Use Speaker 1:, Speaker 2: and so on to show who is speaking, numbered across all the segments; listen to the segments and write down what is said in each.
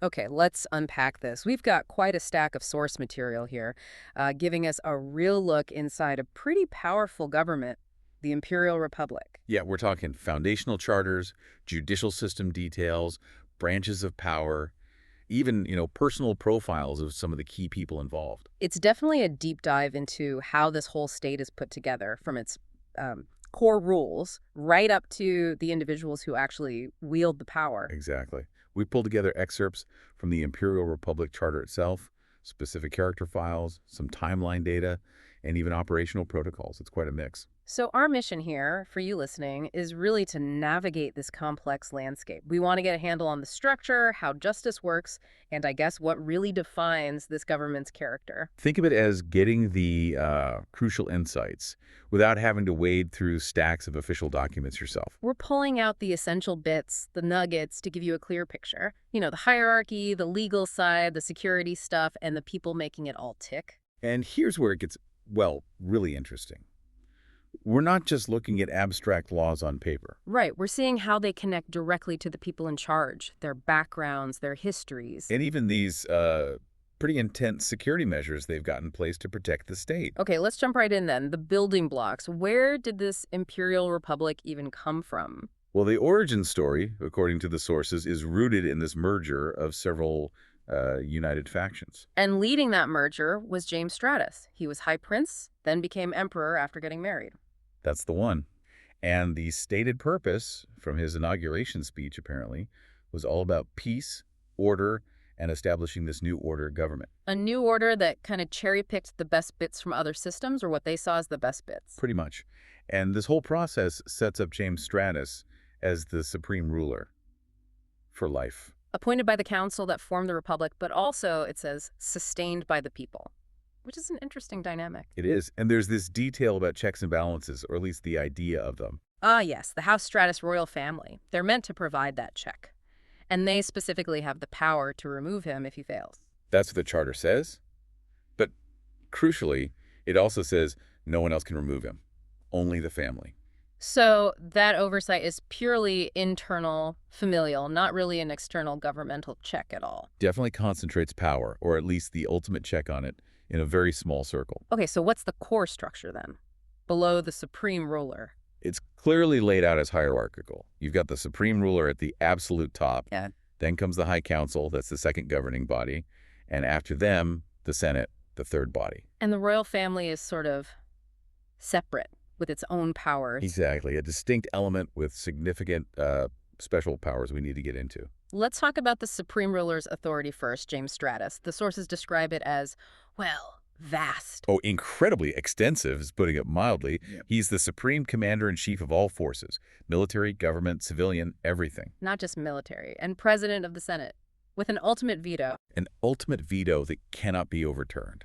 Speaker 1: Okay, let's unpack this. We've got quite a stack of source material here, giving us a real look inside a pretty powerful government, the Imperial Republic.
Speaker 2: Yeah, we're talking foundational charters, judicial system details, branches of power, even, personal profiles of some of the key people involved.
Speaker 1: It's definitely a deep dive into how this whole state is put together, from its core rules right up to the individuals who actually wield the power.
Speaker 2: Exactly. We pulled together excerpts from the Imperial Republic Charter itself, specific character files, some timeline data, and even operational protocols. It's quite a mix.
Speaker 1: So our mission here, for you listening, is really to navigate this complex landscape. We want to get a handle on the structure, how justice works, and I guess what really defines this government's character.
Speaker 2: Think of it as getting the crucial insights without having to wade through stacks of official documents yourself.
Speaker 1: We're pulling out the essential bits, the nuggets, to give you a clear picture. You know, the hierarchy, the legal side, the security stuff, and the people making it all tick.
Speaker 2: And here's where it gets, well, really interesting. We're not just looking at abstract laws on paper.
Speaker 1: Right, we're seeing how they connect directly to the people in charge, their backgrounds, their histories.
Speaker 2: And even these pretty intense security measures they've got in place to protect the state.
Speaker 1: Okay, let's jump right in then. The building blocks. Where did this Imperial Republic even come from?
Speaker 2: Well, the origin story, according to the sources, is rooted in this merger of several united factions.
Speaker 1: And leading that merger was James Stratus. He was High Prince, then became Emperor after getting married.
Speaker 2: That's the one. And the stated purpose, from his inauguration speech apparently, was all about peace, order, and establishing this new order government.
Speaker 1: A new order that kind of cherry-picked the best bits from other systems, or what they saw as the best bits.
Speaker 2: Pretty much. And this whole process sets up James Stratus as the supreme ruler for life.
Speaker 1: Appointed by the council that formed the republic, but also, it says, sustained by the people, which is an interesting dynamic.
Speaker 2: It is. And there's this detail about checks and balances, or at least the idea of them.
Speaker 1: Ah, yes, the House Stratus royal family. They're meant to provide that check. And they specifically have the power to remove him if he fails.
Speaker 2: That's what the charter says. But crucially, it also says no one else can remove him, only the family.
Speaker 1: So that oversight is purely internal, familial, not really an external governmental check at all.
Speaker 2: Definitely concentrates power, or at least the ultimate check on it, in a very small circle.
Speaker 1: Okay, so what's the core structure then? Below the supreme ruler.
Speaker 2: It's clearly laid out as hierarchical. You've got the supreme ruler at the absolute top.
Speaker 1: Yeah.
Speaker 2: Then comes the High Council, that's the second governing body. And after them, the Senate, the third body.
Speaker 1: And the royal family is sort of separate with its own powers.
Speaker 2: Exactly. A distinct element with significant special powers we need to get into.
Speaker 1: Let's talk about the supreme ruler's authority first, James Stratus. The sources describe it as, well, vast.
Speaker 2: Oh, incredibly extensive, is putting it mildly.
Speaker 1: Yep.
Speaker 2: He's the supreme commander-in-chief of all forces, military, government, civilian, everything.
Speaker 1: Not just military, and president of the Senate, with an ultimate veto.
Speaker 2: An ultimate veto that cannot be overturned.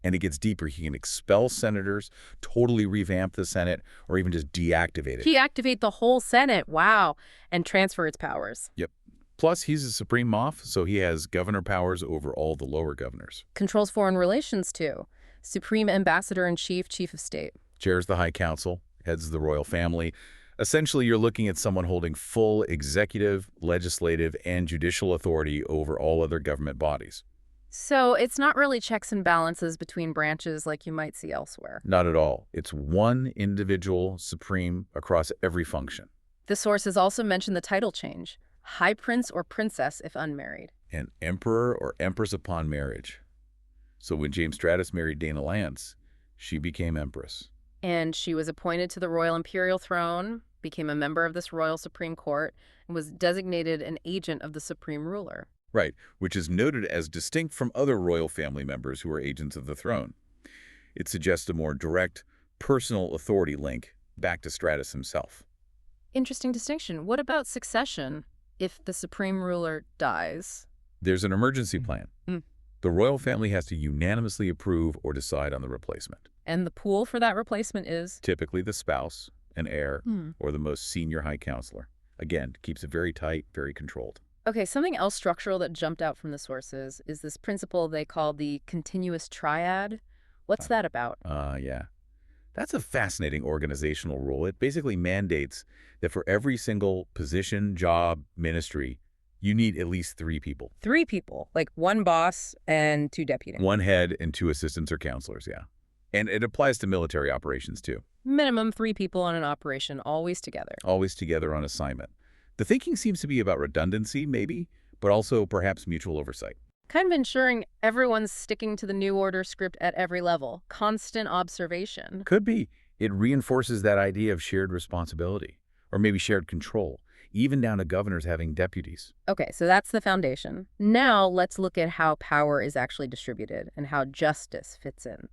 Speaker 2: And it gets deeper. He can expel senators, totally revamp the Senate, or even just deactivate it.
Speaker 1: Deactivate the whole Senate, wow, and transfer its powers.
Speaker 2: Yep. Plus, he's a supreme moff, so he has governor powers over all the lower governors.
Speaker 1: Controls foreign relations, too. Supreme ambassador-in-chief, chief of state.
Speaker 2: Chairs the High Council, heads the royal family. Essentially, you're looking at someone holding full executive, legislative, and judicial authority over all other government bodies.
Speaker 1: So it's not really checks and balances between branches like you might see elsewhere.
Speaker 2: Not at all. It's one individual supreme across every function.
Speaker 1: The sources also mention the title change. High Prince or Princess if unmarried.
Speaker 2: And emperor or empress upon marriage. So when James Stratus married Dana Lance, she became empress.
Speaker 1: And she was appointed to the royal imperial throne, became a member of this royal supreme court, and was designated an agent of the supreme ruler.
Speaker 2: Right, which is noted as distinct from other royal family members who are agents of the throne. It suggests a more direct, personal authority link back to Stratus himself.
Speaker 1: Interesting distinction. What about succession if the supreme ruler dies?
Speaker 2: There's an emergency plan. The royal family has to unanimously approve or decide on the replacement.
Speaker 1: And the pool for that replacement is?
Speaker 2: Typically the spouse, an heir, or the most senior high counselor. Again, keeps it very tight, very controlled.
Speaker 1: Okay, something else structural that jumped out from the sources is this principle they call the continuous triad. What's that about?
Speaker 2: Yeah. That's a fascinating organizational rule. It basically mandates that for every single position, job, ministry, You need at least 3 people.
Speaker 1: 3 people, like one boss and 2 deputies.
Speaker 2: 1 head and 2 assistants or counselors, yeah. And it applies to military operations, too.
Speaker 1: Minimum 3 people on an operation, always together.
Speaker 2: Always together on assignment. The thinking seems to be about redundancy, maybe, but also perhaps mutual oversight.
Speaker 1: Kind of ensuring everyone's sticking to the New Order script at every level. Constant observation.
Speaker 2: Could be. It reinforces that idea of shared responsibility, or maybe shared control, even down to governors having deputies.
Speaker 1: Okay, so that's the foundation. Now let's look at how power is actually distributed and how justice fits in.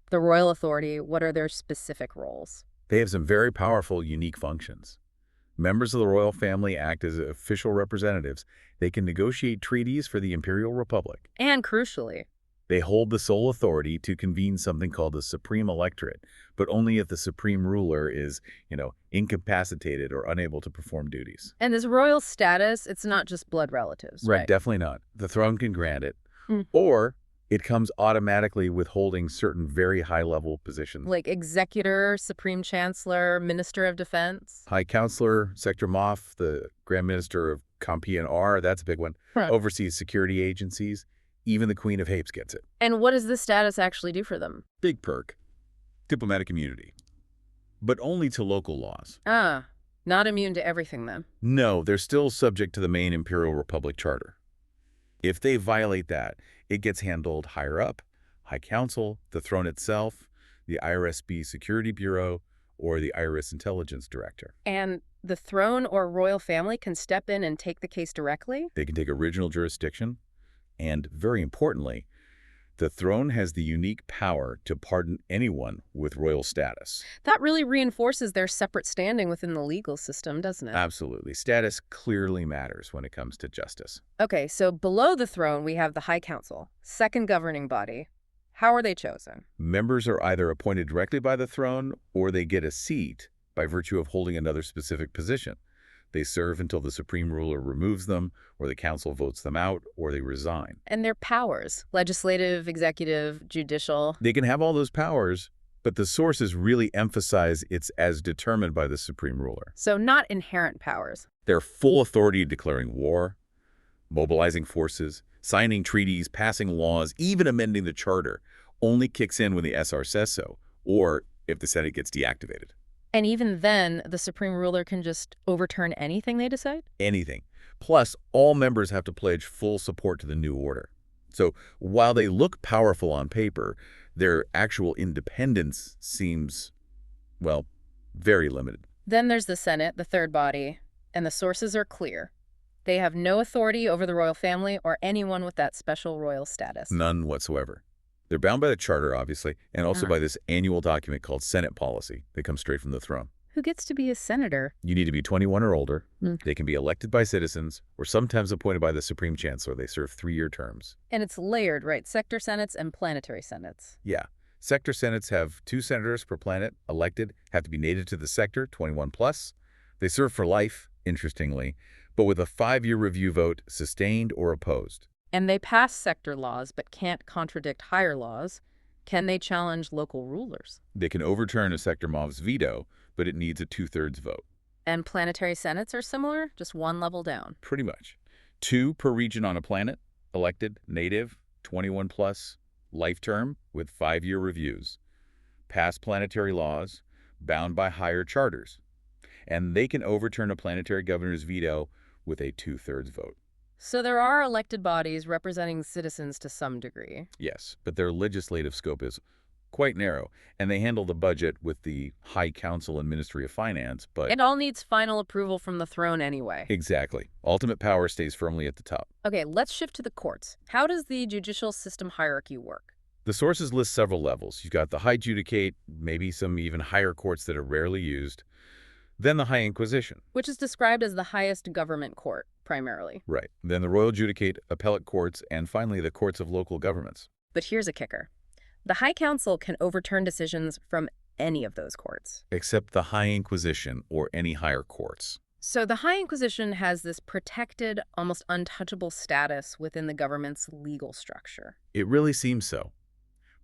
Speaker 1: The royal authority, what are their specific roles?
Speaker 2: They have some very powerful, unique functions. Members of the royal family act as official representatives. They can negotiate treaties for the Imperial Republic.
Speaker 1: And crucially,
Speaker 2: They hold the sole authority to convene something called the Supreme Electorate, but only if the supreme ruler is, incapacitated or unable to perform duties.
Speaker 1: and this royal status, it's not just blood relatives,
Speaker 2: Right,
Speaker 1: right?
Speaker 2: definitely not. The throne can grant it,
Speaker 1: Mm.
Speaker 2: or it comes automatically with holding certain very high-level positions.
Speaker 1: Like executor, supreme chancellor, minister of defense.
Speaker 2: High Counselor, Sector Moff, the Grand Minister of Compiègne R, that's a big one,
Speaker 1: Huh.
Speaker 2: oversees security agencies. Even the Queen of Hapes gets it.
Speaker 1: And what does this status actually do for them?
Speaker 2: Big perk. Diplomatic immunity. But only to local laws.
Speaker 1: Ah, not immune to everything then.
Speaker 2: No, they're still subject to the main Imperial Republic Charter. If they violate that, it gets handled higher up, High Council, the throne itself, the IRSB Security Bureau, or the Iris Intelligence Director.
Speaker 1: And the throne or royal family can step in and take the case directly?
Speaker 2: They can take original jurisdiction, and very importantly, the throne has the unique power to pardon anyone with royal status.
Speaker 1: That really reinforces their separate standing within the legal system, doesn't it?
Speaker 2: Absolutely. Status clearly matters when it comes to justice.
Speaker 1: Okay, so below the throne, we have the High Council, second governing body. How are they chosen?
Speaker 2: Members are either appointed directly by the throne or they get a seat by virtue of holding another specific position. They serve until the supreme ruler removes them, or the council votes them out, or they resign.
Speaker 1: And their powers, legislative, executive, judicial.
Speaker 2: They can have all those powers, but the sources really emphasize it's as determined by the supreme ruler.
Speaker 1: So not inherent powers.
Speaker 2: Their full authority declaring war, mobilizing forces, signing treaties, passing laws, even amending the charter, only kicks in when the SR says so, or if the Senate gets deactivated.
Speaker 1: And even then, the supreme ruler can just overturn anything they decide?
Speaker 2: Anything. Plus, all members have to pledge full support to the new order. So while they look powerful on paper, their actual independence seems, well, very limited.
Speaker 1: Then there's the Senate, the third body, and the sources are clear. They have no authority over the royal family or anyone with that special royal status.
Speaker 2: None whatsoever. They're bound by the charter, obviously, and also by this annual document called Senate Policy that comes straight from the throne.
Speaker 1: Who gets to be a senator?
Speaker 2: You need to be 21 or older.
Speaker 1: Mm.
Speaker 2: They can be elected by citizens or sometimes appointed by the Supreme Chancellor. They serve 3-year terms.
Speaker 1: And it's layered, right? Sector senates and planetary senates.
Speaker 2: Yeah. Sector senates have 2 senators per planet elected, have to be native to the sector, 21 plus. They serve for life, interestingly, but with a 5-year review vote, sustained or opposed.
Speaker 1: And they pass sector laws but can't contradict higher laws. Can they challenge local rulers?
Speaker 2: They can overturn a sector mob's veto, but it needs a 2/3 vote.
Speaker 1: And planetary senates are similar, just one level down.
Speaker 2: Pretty much. 2 per region on a planet, elected, native, 21 plus, life term with 5-year reviews. Pass planetary laws, bound by higher charters. And they can overturn a planetary governor's veto with a 2/3 vote.
Speaker 1: So there are elected bodies representing citizens to some degree.
Speaker 2: Yes, but their legislative scope is quite narrow, and they handle the budget with the High Council and Ministry of Finance, but...
Speaker 1: It all needs final approval from the throne anyway.
Speaker 2: Exactly. Ultimate power stays firmly at the top.
Speaker 1: Okay, let's shift to the courts. How does the judicial system hierarchy work?
Speaker 2: The sources list several levels. You've got the High Judicate, maybe some even higher courts that are rarely used. Then the High Inquisition.
Speaker 1: Which is described as the highest government court, primarily.
Speaker 2: Right. Then the Royal Judicate, appellate courts, and finally the courts of local governments.
Speaker 1: But here's a kicker. The High Council can overturn decisions from any of those courts.
Speaker 2: Except the High Inquisition or any higher courts.
Speaker 1: So the High Inquisition has this protected, almost untouchable status within the government's legal structure.
Speaker 2: It really seems so.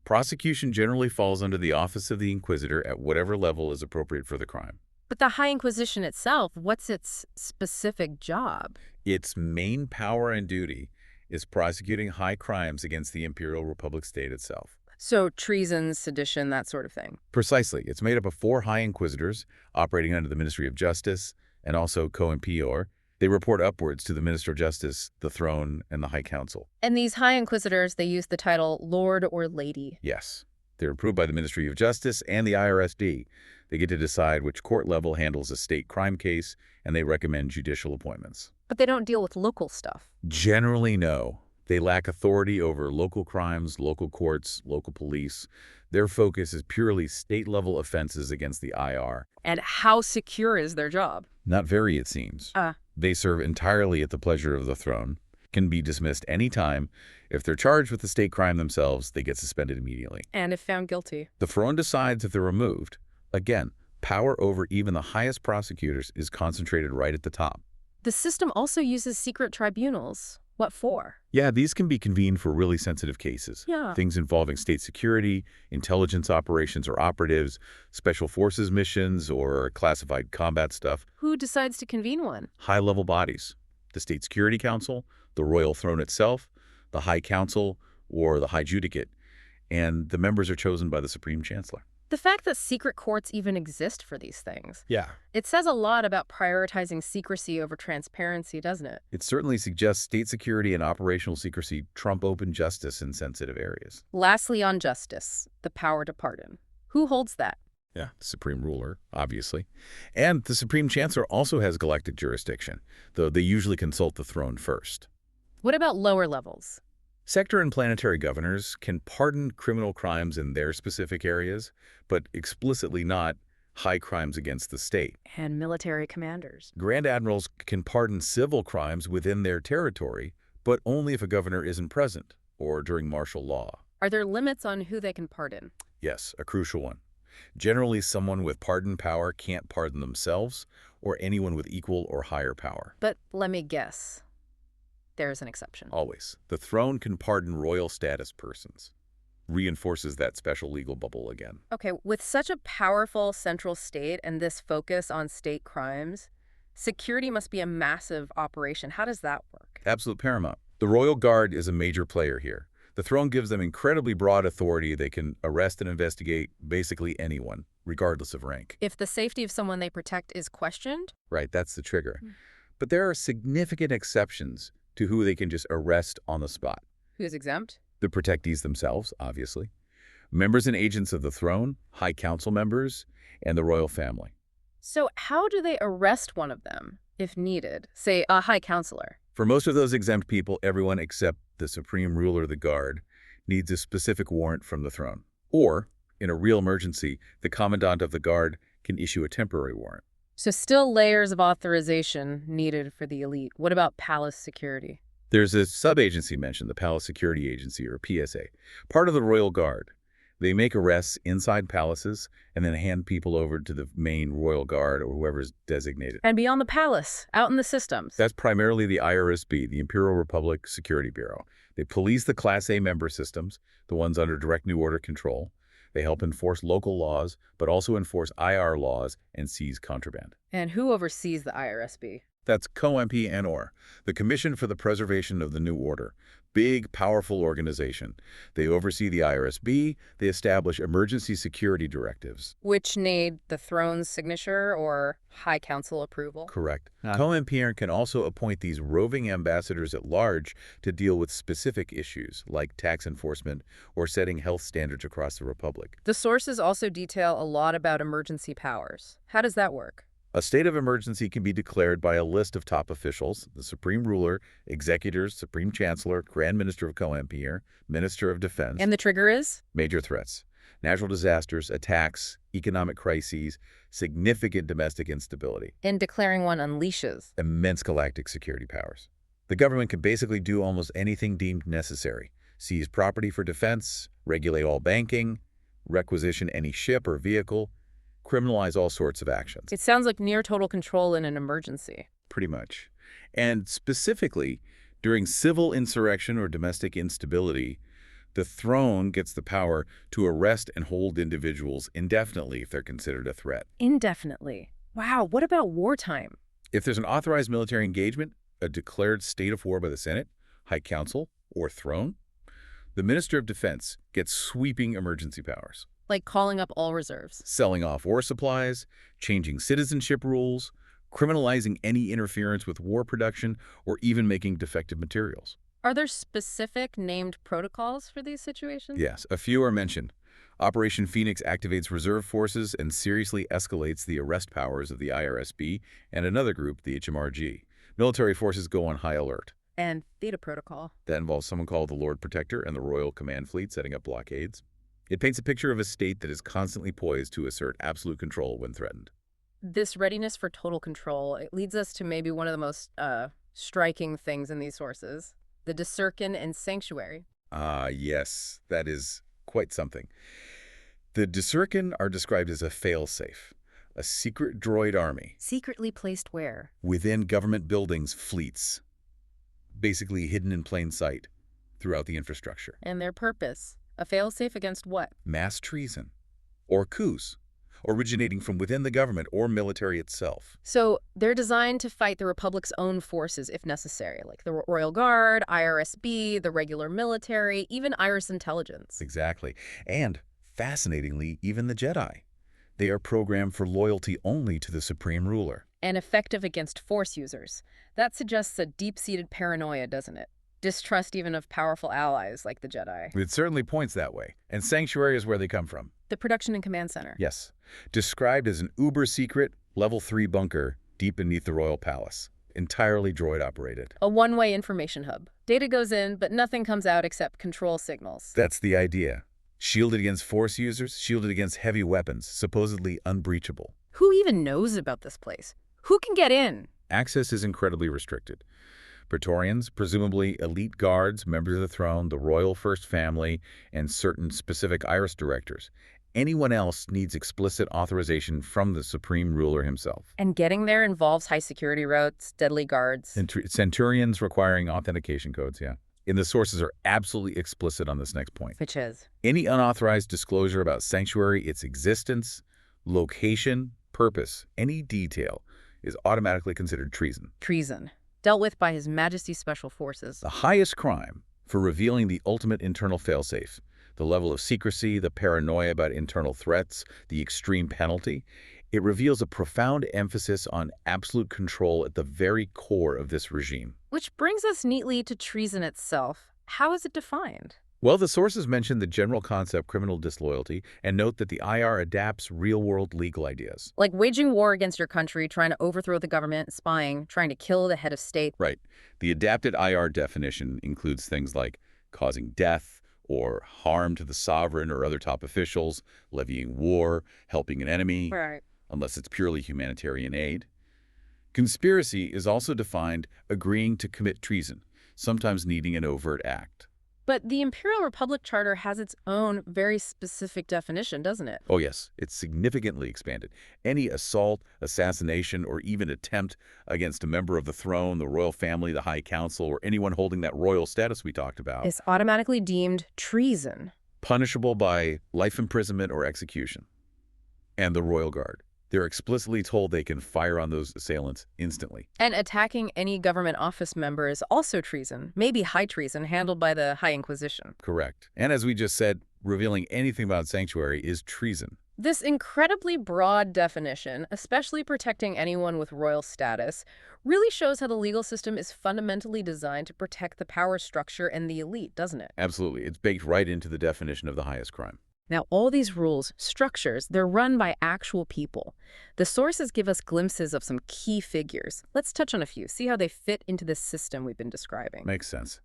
Speaker 2: Prosecution generally falls under the office of the Inquisitor at whatever level is appropriate for the crime.
Speaker 1: But the High Inquisition itself, what's its specific job?
Speaker 2: Its main power and duty is prosecuting high crimes against the Imperial Republic state itself.
Speaker 1: So treason, sedition, that sort of thing.
Speaker 2: Precisely. It's made up of 4 High Inquisitors operating under the Ministry of Justice and also co-impeor. They report upwards to the Minister of Justice, the Throne, and the High Council.
Speaker 1: And these high inquisitors, they use the title Lord or Lady.
Speaker 2: Yes. They're approved by the Ministry of Justice and the IRSD. They get to decide which court level handles a state crime case, and they recommend judicial appointments.
Speaker 1: But they don't deal with local stuff.
Speaker 2: Generally, no. They lack authority over local crimes, local courts, local police. Their focus is purely state-level offenses against the IR.
Speaker 1: And how secure is their job?
Speaker 2: Not very, it seems. They serve entirely at the pleasure of the Throne, can be dismissed any time. If they're charged with the state crime themselves, they get suspended immediately.
Speaker 1: And if found guilty?
Speaker 2: The Throne decides if they're removed. Again, power over even the highest prosecutors is concentrated right at the top.
Speaker 1: The system also uses secret tribunals. What for?
Speaker 2: Yeah, these can be convened for really sensitive cases.
Speaker 1: Yeah.
Speaker 2: Things involving state security, intelligence operations or operatives, special forces missions, or classified combat stuff.
Speaker 1: Who decides to convene one?
Speaker 2: High-level bodies. The State Security Council, the Royal Throne itself, the High Council, or the High Judicate. And the members are chosen by the Supreme Chancellor.
Speaker 1: The fact that secret courts even exist for these things.
Speaker 2: Yeah.
Speaker 1: It says a lot about prioritizing secrecy over transparency, doesn't it?
Speaker 2: It certainly suggests state security and operational secrecy trump open justice in sensitive areas.
Speaker 1: Lastly, on justice, the power to pardon. Who holds that?
Speaker 2: Yeah, the supreme ruler, obviously. And the Supreme Chancellor also has galactic jurisdiction, though they usually consult the Throne first.
Speaker 1: What about lower levels?
Speaker 2: Sector and planetary governors can pardon criminal crimes in their specific areas, but explicitly not high crimes against the state.
Speaker 1: And military commanders.
Speaker 2: Grand admirals can pardon civil crimes within their territory, but only if a governor isn't present or during martial law.
Speaker 1: Are there limits on who they can pardon?
Speaker 2: Yes, a crucial one. Generally, someone with pardon power can't pardon themselves or anyone with equal or higher power.
Speaker 1: But let me guess. There's an exception.
Speaker 2: Always. The Throne can pardon royal status persons. Reinforces that special legal bubble again.
Speaker 1: Okay, with such a powerful central state and this focus on state crimes, security must be a massive operation. How does that work?
Speaker 2: Absolute paramount. The Royal Guard is a major player here. The Throne gives them incredibly broad authority. They can arrest and investigate basically anyone, regardless of rank.
Speaker 1: If the safety of someone they protect is questioned?
Speaker 2: Right, that's the trigger. But there are significant exceptions to who they can just arrest on the spot.
Speaker 1: Who's exempt?
Speaker 2: The protectees themselves, obviously. Members and agents of the Throne, High Council members, and the royal family.
Speaker 1: So how do they arrest one of them, if needed? Say, a High Counselor.
Speaker 2: For most of those exempt people, everyone except the Supreme Ruler of the Guard needs a specific warrant from the Throne. Or, in a real emergency, the Commandant of the Guard can issue a temporary warrant.
Speaker 1: So still layers of authorization needed for the elite. What about palace security?
Speaker 2: There's a sub-agency mentioned, the Palace Security Agency, or PSA, part of the Royal Guard. They make arrests inside palaces and then hand people over to the main Royal Guard or whoever's designated.
Speaker 1: And beyond the palace, out in the systems.
Speaker 2: That's primarily the IRSB, the Imperial Republic Security Bureau. They police the Class A member systems, the ones under direct New Order control. They help enforce local laws, but also enforce IR laws and seize contraband.
Speaker 1: And who oversees the IRSB?
Speaker 2: That's COMP&OR, the Commission for the Preservation of the New Order. Big, powerful organization. They oversee the IRSB. They establish emergency security directives.
Speaker 1: Which need the Throne's signature or High Council approval?
Speaker 2: Correct. COMP&OR can also appoint these roving ambassadors at large to deal with specific issues like tax enforcement or setting health standards across the Republic.
Speaker 1: The sources also detail a lot about emergency powers. How does that work?
Speaker 2: A state of emergency can be declared by a list of top officials, the Supreme Ruler, Executors, Supreme Chancellor, Grand Minister of COMP&OR, Minister of Defense.
Speaker 1: And the trigger is?
Speaker 2: Major threats. Natural disasters, attacks, economic crises, significant domestic instability.
Speaker 1: And declaring one unleashes?
Speaker 2: Immense galactic security powers. The government can basically do almost anything deemed necessary. Seize property for defense, regulate all banking, requisition any ship or vehicle, criminalize all sorts of actions.
Speaker 1: It sounds like near total control in an emergency.
Speaker 2: Pretty much. And specifically, during civil insurrection or domestic instability, the Throne gets the power to arrest and hold individuals indefinitely if they're considered a threat.
Speaker 1: Indefinitely. Wow, what about wartime?
Speaker 2: If there's an authorized military engagement, a declared state of war by the Senate, High Council, or throne, the Minister of Defense gets sweeping emergency powers.
Speaker 1: Like calling up all reserves.
Speaker 2: Selling off war supplies, changing citizenship rules, criminalizing any interference with war production, or even making defective materials.
Speaker 1: Are there specific named protocols for these situations?
Speaker 2: Yes, a few are mentioned. Operation Phoenix activates reserve forces and seriously escalates the arrest powers of the IRSB and another group, the HMRG. Military forces go on high alert.
Speaker 1: And Theta Protocol.
Speaker 2: That involves someone called the Lord Protector and the Royal Command Fleet setting up blockades. It paints a picture of a state that is constantly poised to assert absolute control when threatened.
Speaker 1: This readiness for total control, it leads us to maybe one of the most striking things in these sources, the Deserkin and Sanctuary.
Speaker 2: Ah, yes, that is quite something. The Deserkin are described as a failsafe, a secret droid army.
Speaker 1: Secretly placed where?
Speaker 2: Within government buildings, fleets. Basically hidden in plain sight throughout the infrastructure.
Speaker 1: And their purpose? A failsafe against what?
Speaker 2: Mass treason. Or coups, originating from within the government or military itself.
Speaker 1: So they're designed to fight the Republic's own forces if necessary, like the Royal Guard, IRSB, the regular military, even Iris intelligence.
Speaker 2: Exactly. And, fascinatingly, even the Jedi. They are programmed for loyalty only to the supreme ruler.
Speaker 1: And effective against Force users. That suggests a deep-seated paranoia, doesn't it? Distrust even of powerful allies like the Jedi.
Speaker 2: It certainly points that way. And Sanctuary is where they come from.
Speaker 1: The Production and Command Center.
Speaker 2: Yes. Described as an uber-secret, Level 3 bunker deep beneath the Royal Palace. Entirely droid-operated.
Speaker 1: A one-way information hub. Data goes in, but nothing comes out except control signals.
Speaker 2: That's the idea. Shielded against Force users, shielded against heavy weapons, supposedly unbreachable.
Speaker 1: Who even knows about this place? Who can get in?
Speaker 2: Access is incredibly restricted. Praetorians, presumably elite guards, members of the throne, the royal first family, and certain specific Iris directors. Anyone else needs explicit authorization from the supreme ruler himself.
Speaker 1: And getting there involves high security routes, deadly guards.
Speaker 2: Centurions requiring authentication codes, yeah. And the sources are absolutely explicit on this next point.
Speaker 1: Which is?
Speaker 2: Any unauthorized disclosure about Sanctuary, its existence, location, purpose, any detail, is automatically considered treason.
Speaker 1: Treason. Dealt with by His Majesty's Special Forces.
Speaker 2: The highest crime for revealing the ultimate internal failsafe, the level of secrecy, the paranoia about internal threats, the extreme penalty, it reveals a profound emphasis on absolute control at the very core of this regime.
Speaker 1: Which brings us neatly to treason itself. How is it defined?
Speaker 2: Well, the sources mention the general concept criminal disloyalty and note that the IR adapts real-world legal ideas.
Speaker 1: Like waging war against your country, trying to overthrow the government, spying, trying to kill the head of state.
Speaker 2: Right. The adapted IR definition includes things like causing death or harm to the sovereign or other top officials, levying war, helping an enemy,
Speaker 1: Right.
Speaker 2: unless it's purely humanitarian aid. Conspiracy is also defined agreeing to commit treason, sometimes needing an overt act.
Speaker 1: But the Imperial Republic Charter has its own very specific definition, doesn't it?
Speaker 2: Oh yes, it's significantly expanded. Any assault, assassination, or even attempt against a member of the throne, the royal family, the High Council, or anyone holding that royal status we talked about,
Speaker 1: Is automatically deemed treason.
Speaker 2: punishable by life imprisonment or execution. And the Royal Guard. They're explicitly told they can fire on those assailants instantly.
Speaker 1: And attacking any government office member is also treason, maybe high treason, handled by the High Inquisition.
Speaker 2: Correct. And as we just said, revealing anything about Sanctuary is treason.
Speaker 1: This incredibly broad definition, especially protecting anyone with royal status, really shows how the legal system is fundamentally designed to protect the power structure and the elite, doesn't it?
Speaker 2: Absolutely. It's baked right into the definition of the highest crime.
Speaker 1: Now, all these rules, structures, they're run by actual people. The sources give us glimpses of some key figures. Let's touch on a few, see how they fit into this system we've been describing.
Speaker 2: Makes sense.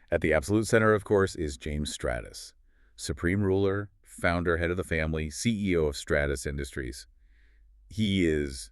Speaker 2: At the absolute center, of course, is James Stratus, supreme ruler, founder, head of the family, CEO of Stratus Industries. He is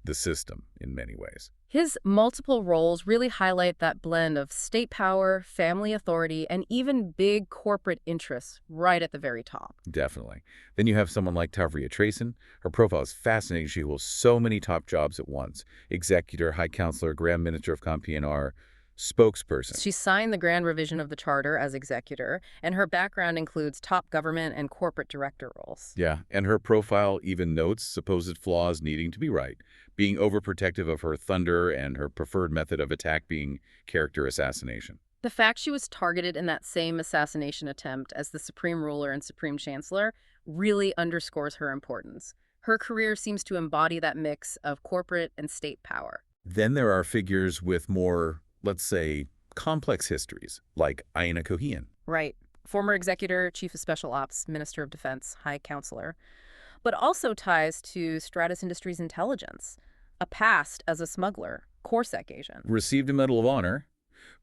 Speaker 2: the system in many ways.
Speaker 1: His multiple roles really highlight that blend of state power, family authority, and even big corporate interests right at the very top.
Speaker 2: Definitely. Then you have someone like Tavria Trayson. Her profile is fascinating. She holds so many top jobs at once. Executor, High Counselor, Grand Minister of Compiègne, Spokesperson.
Speaker 1: She signed the grand revision of the charter as executor, and her background includes top government and corporate director roles.
Speaker 2: Yeah, and her profile even notes supposed flaws needing to be right, being overprotective of her thunder and her preferred method of attack being character assassination.
Speaker 1: The fact she was targeted in that same assassination attempt as the supreme ruler and supreme chancellor really underscores her importance. Her career seems to embody that mix of corporate and state power.
Speaker 2: Then there are figures with more, let's say, complex histories, like Aina Kohian.
Speaker 1: Right. Former executor, chief of special ops, minister of defense, high counselor, but also ties to Stratus Industries intelligence, a past as a smuggler, Coruscant agent.
Speaker 2: Received a Medal of Honor,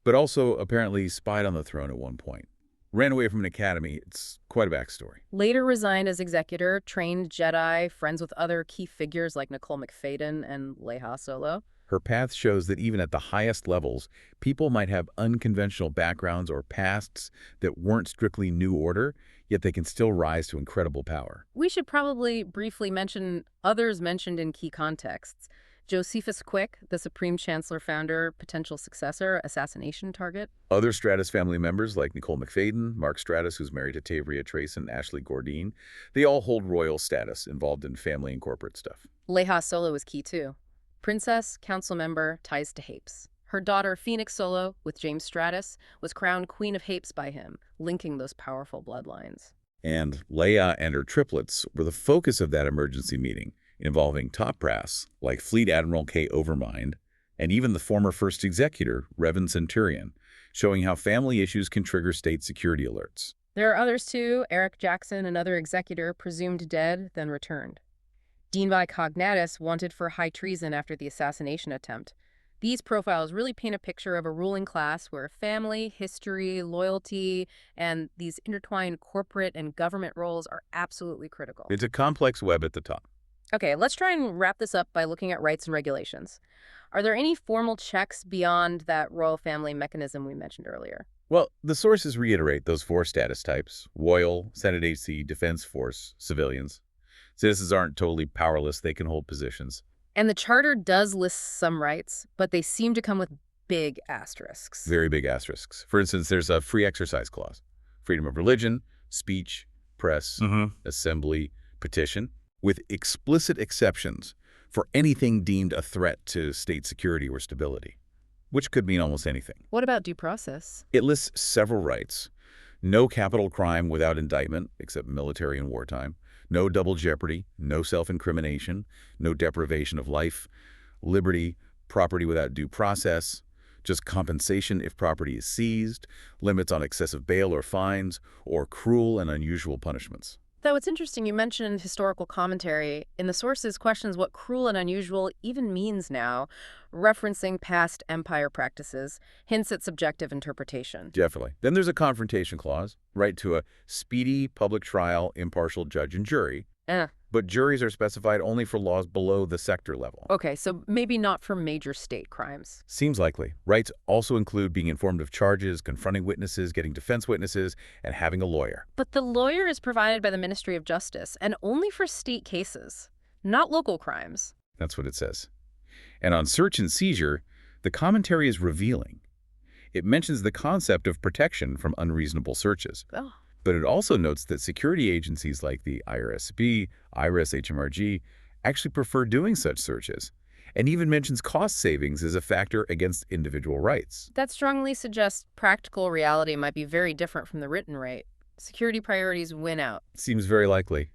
Speaker 2: but also apparently spied on the throne at one point. Ran away from an academy. It's quite a backstory.
Speaker 1: Later resigned as executor, trained Jedi, friends with other key figures like Nicole McFadden and Leia Solo.
Speaker 2: Her path shows that even at the highest levels, people might have unconventional backgrounds or pasts that weren't strictly New Order, yet they can still rise to incredible power.
Speaker 1: We should probably briefly mention others mentioned in key contexts. Josephus Quick, the Supreme Chancellor founder, potential successor, assassination target.
Speaker 2: Other Stratus family members like Nicole McFadden, Mark Stratus, who's married to Tavria Trace and Ashley Gordine, they all hold royal status involved in family and corporate stuff.
Speaker 1: Leia Solo was key too. Princess, council member, ties to Hapes. Her daughter, Phoenix Solo, with James Stratus, was crowned Queen of Hapes by him, linking those powerful bloodlines.
Speaker 2: And Leia and her triplets were the focus of that emergency meeting, involving top brass like Fleet Admiral Kay Overmind and even the former first executor, Revan Centurion, showing how family issues can trigger state security alerts.
Speaker 1: There are others too. Eric Jackson, another executor, presumed dead, then returned. Dean Vi Cognatus, wanted for high treason after the assassination attempt. These profiles really paint a picture of a ruling class where family, history, loyalty, and these intertwined corporate and government roles are absolutely critical.
Speaker 2: It's a complex web at the top.
Speaker 1: Okay, let's try and wrap this up by looking at rights and regulations. Are there any formal checks beyond that royal family mechanism we mentioned earlier?
Speaker 2: Well, the sources reiterate those four status types: royal, Senate AC, Defense Force, civilians. Citizens aren't totally powerless. They can hold positions.
Speaker 1: And the charter does list some rights, but they seem to come with big asterisks.
Speaker 2: Very big asterisks. For instance, there's a free exercise clause. Freedom of religion, speech, press, assembly, petition, with explicit exceptions for anything deemed a threat to state security or stability, which could mean almost anything.
Speaker 1: What about due process?
Speaker 2: It lists several rights. No capital crime without indictment, except military and wartime. No double jeopardy, no self-incrimination, no deprivation of life, liberty, property without due process, just compensation if property is seized, limits on excessive bail or fines, or cruel and unusual punishments.
Speaker 1: Though it's interesting you mentioned historical commentary. In the sources, questions what cruel and unusual even means now, referencing past empire practices, hints at subjective interpretation.
Speaker 2: Definitely. Then there's a confrontation clause, right to a speedy public trial, impartial judge and jury. But juries are specified only for laws below the sector level.
Speaker 1: Okay, so maybe not for major state crimes.
Speaker 2: Seems likely. Rights also include being informed of charges, confronting witnesses, getting defense witnesses, and having a lawyer.
Speaker 1: But the lawyer is provided by the Ministry of Justice, and only for state cases, not local crimes.
Speaker 2: That's what it says. And on search and seizure, the commentary is revealing. It mentions the concept of protection from unreasonable searches.
Speaker 1: Oh.
Speaker 2: But it also notes that security agencies like the IRSB, IRIS, HMRG actually prefer doing such searches, and even mentions cost savings as a factor against individual rights.
Speaker 1: That strongly suggests practical reality might be very different from the written right. Security priorities win out.
Speaker 2: Seems very likely.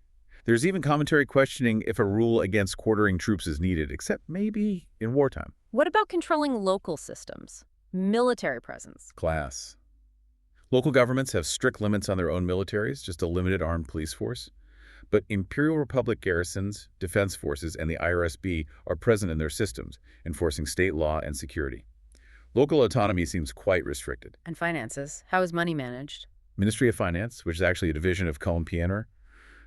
Speaker 2: There's even commentary questioning if a rule against quartering troops is needed, except maybe in wartime.
Speaker 1: What about controlling local systems? Military presence.
Speaker 2: Class. Local governments have strict limits on their own militaries, just a limited armed police force. But Imperial Republic garrisons, defense forces, and the IRSB are present in their systems, enforcing state law and security. Local autonomy seems quite restricted.
Speaker 1: And finances. How is money managed?
Speaker 2: Ministry of Finance, which is actually a division of Cohen-Pianer,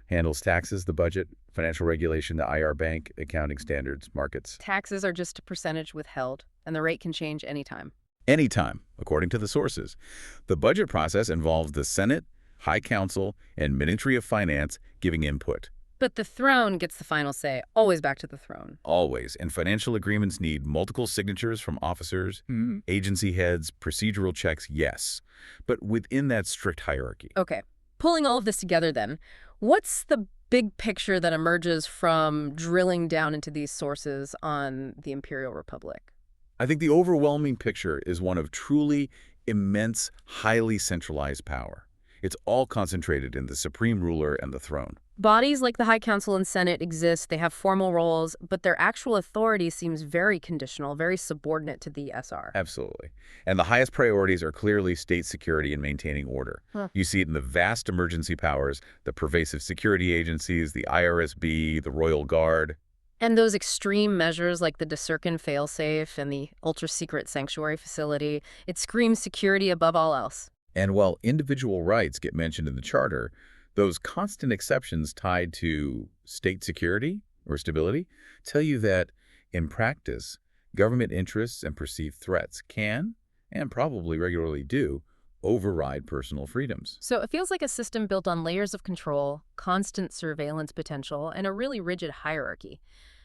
Speaker 2: handles taxes, the budget, financial regulation, the IR bank, accounting standards, markets.
Speaker 1: Taxes are just a percentage withheld, and the rate can change anytime.
Speaker 2: Anytime, according to the sources. The budget process involves the Senate, High Council, and Ministry of Finance giving input.
Speaker 1: But the throne gets the final say, always back to the throne.
Speaker 2: Always. And financial agreements need multiple signatures from officers, agency heads, procedural checks, yes. But within that strict hierarchy.
Speaker 1: Okay, pulling all of this together then, what's the big picture that emerges from drilling down into these sources on the Imperial Republic?
Speaker 2: I think the overwhelming picture is one of truly immense, highly centralized power. It's all concentrated in the supreme ruler and the throne.
Speaker 1: Bodies like the High Council and Senate exist, they have formal roles, but their actual authority seems very conditional, very subordinate to the SR.
Speaker 2: Absolutely. And the highest priorities are clearly state security and maintaining order. You see it in the vast emergency powers, the pervasive security agencies, the IRSB, the Royal Guard.
Speaker 1: And those extreme measures like the Deserkin failsafe and the ultra-secret sanctuary facility, it screams security above all else.
Speaker 2: And while individual rights get mentioned in the Charter, those constant exceptions tied to state security or stability tell you that, in practice, government interests and perceived threats can, and probably regularly do, override personal freedoms.
Speaker 1: So it feels like a system built on layers of control, constant surveillance potential, and a really rigid hierarchy.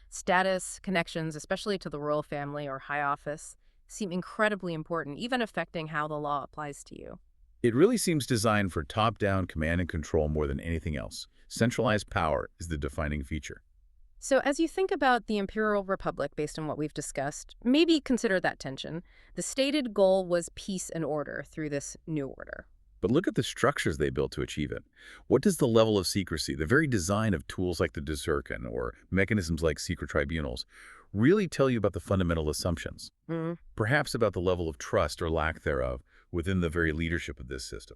Speaker 1: Status, connections, especially to the royal family or high office, seem incredibly important, even affecting how the law applies to you.
Speaker 2: It really seems designed for top-down command and control more than anything else. Centralized power is the defining feature.
Speaker 1: So as you think about the Imperial Republic, based on what we've discussed, maybe consider that tension. The stated goal was peace and order through this new order.
Speaker 2: But look at the structures they built to achieve it. What does the level of secrecy, the very design of tools like the Deserkin or mechanisms like secret tribunals, really tell you about the fundamental assumptions? Perhaps about the level of trust or lack thereof within the very leadership of this system.